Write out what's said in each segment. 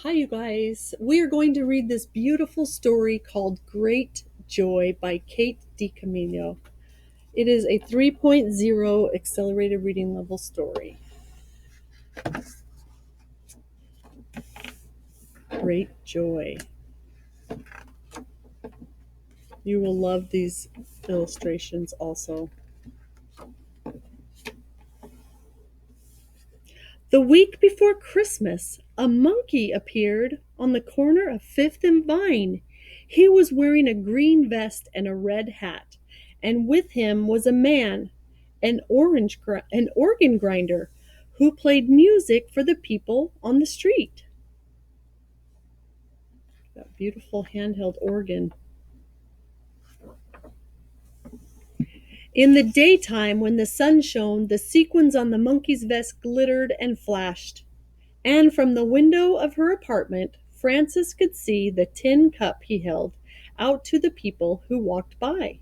Hi, you guys. We are going to read this beautiful story called Great Joy by Kate DiCamillo. It is a 3.0 accelerated reading level story. Great Joy. You will love these illustrations also. The week before Christmas, a monkey appeared on the corner of Fifth and Vine. He was wearing a green vest and a red hat, and with him was a man, an organ grinder, who played music for the people on the street. That beautiful handheld organ. In the daytime, when the sun shone, the sequins on the monkey's vest glittered and flashed. And from the window of her apartment, Frances could see the tin cup he held out to the people who walked by.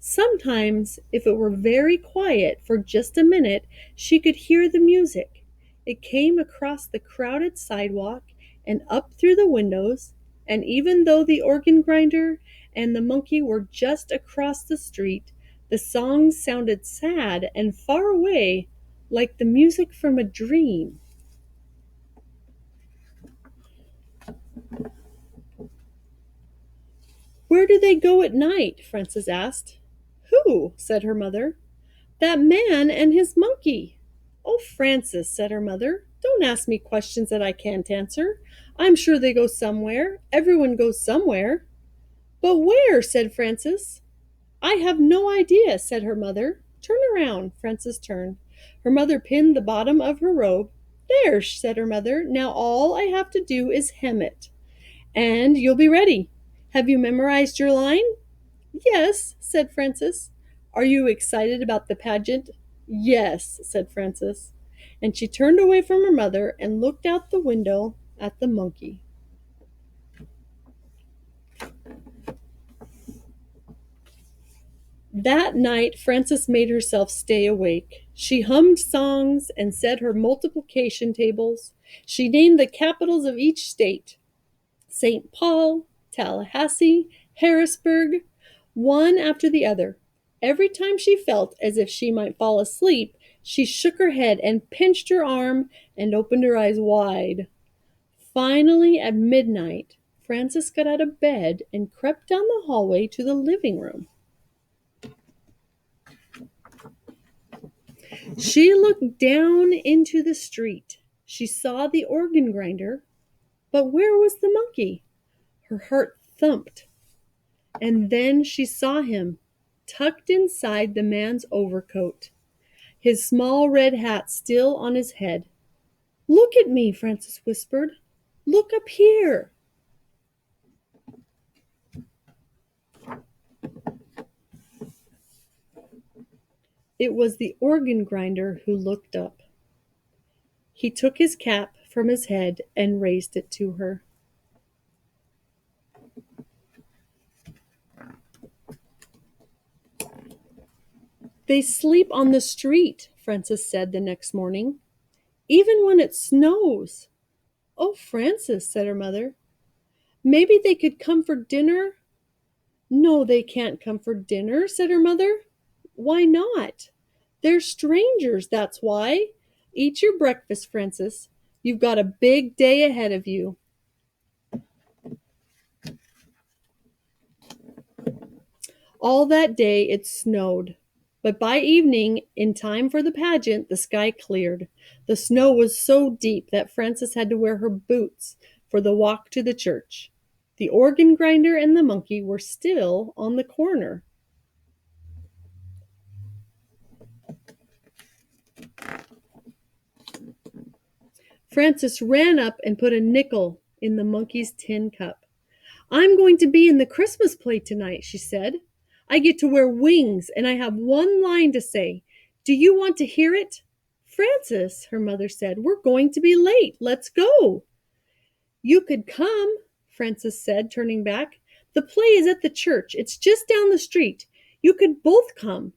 Sometimes, if it were very quiet for just a minute, she could hear the music. It came across the crowded sidewalk and up through the windows, and even though the organ grinder and the monkey were just across the street, the songs sounded sad and far away, like the music from a dream. "Where do they go at night?" Frances asked. "Who?" said her mother. "That man and his monkey." "Oh, Frances," said her mother, "don't ask me questions that I can't answer. I'm sure they go somewhere. Everyone goes somewhere." "But where?" said Frances. "I have no idea," said her mother. "Turn around." Frances turned. Her mother pinned the bottom of her robe. "There," said her mother. "Now all I have to do is hem it, and you'll be ready. Have you memorized your line?" "Yes," said Frances. "Are you excited about the pageant?" "Yes," said Frances. And she turned away from her mother and looked out the window at the monkey. That night, Frances made herself stay awake. She hummed songs and said her multiplication tables. She named the capitals of each state: St. Paul, Tallahassee, Harrisburg, one after the other. Every time she felt as if she might fall asleep, she shook her head and pinched her arm and opened her eyes wide. Finally, at midnight, Frances got out of bed and crept down the hallway to the living room. She looked down into the street. She saw the organ grinder, but where was the monkey? Her heart thumped. And then she saw him, tucked inside the man's overcoat, his small red hat still on his head. "Look at me," Frances whispered. "Look up here." It was the organ grinder who looked up. He took his cap from his head and raised it to her. "They sleep on the street," Frances said the next morning, "even when it snows." "Oh, Frances," said her mother, "maybe they could come for dinner." "No, they can't come for dinner," said her mother. "Why not?" "They're strangers, that's why. Eat your breakfast, Frances. You've got a big day ahead of you." All that day it snowed. But by evening, in time for the pageant, the sky cleared. The snow was so deep that Frances had to wear her boots for the walk to the church. The organ grinder and the monkey were still on the corner. Frances ran up and put a nickel in the monkey's tin cup. "I'm going to be in the Christmas play tonight," she said. "I get to wear wings, and I have one line to say. Do you want to hear it?" "Frances," her mother said, "we're going to be late. Let's go." "You could come," Frances said, turning back. "The play is at the church. It's just down the street. You could both come."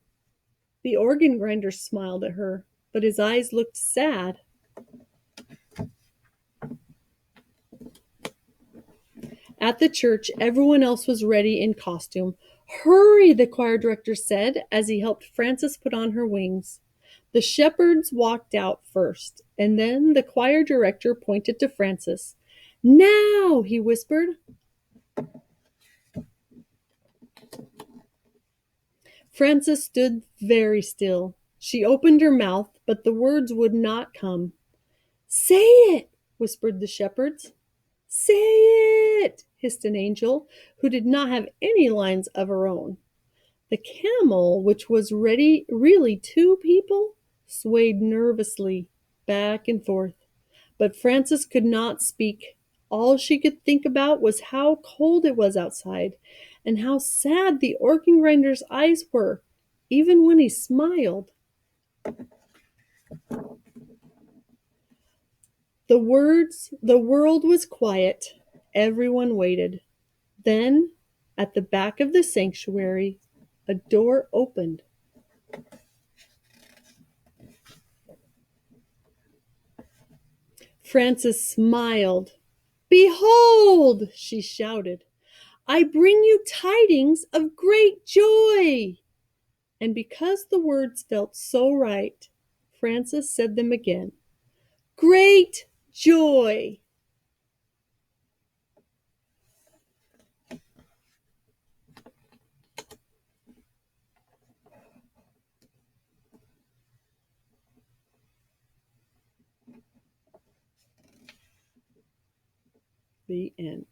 The organ grinder smiled at her, but his eyes looked sad. At the church, everyone else was ready in costume. "Hurry," the choir director said as he helped Frances put on her wings. The shepherds walked out first, and then the choir director pointed to Frances. "Now," he whispered. Frances stood very still. She opened her mouth, but the words would not come. "Say it," whispered the shepherds. "Say it," hissed an angel, who did not have any lines of her own. The camel, which was really two people, swayed nervously back and forth. But Frances could not speak. All she could think about was how cold it was outside, and how sad the organ grinder's eyes were, even when he smiled. The world was quiet. Everyone waited. Then, at the back of the sanctuary, a door opened. Frances smiled. "Behold," she shouted, "I bring you tidings of great joy." And because the words felt so right, Frances said them again. Great joy. The end.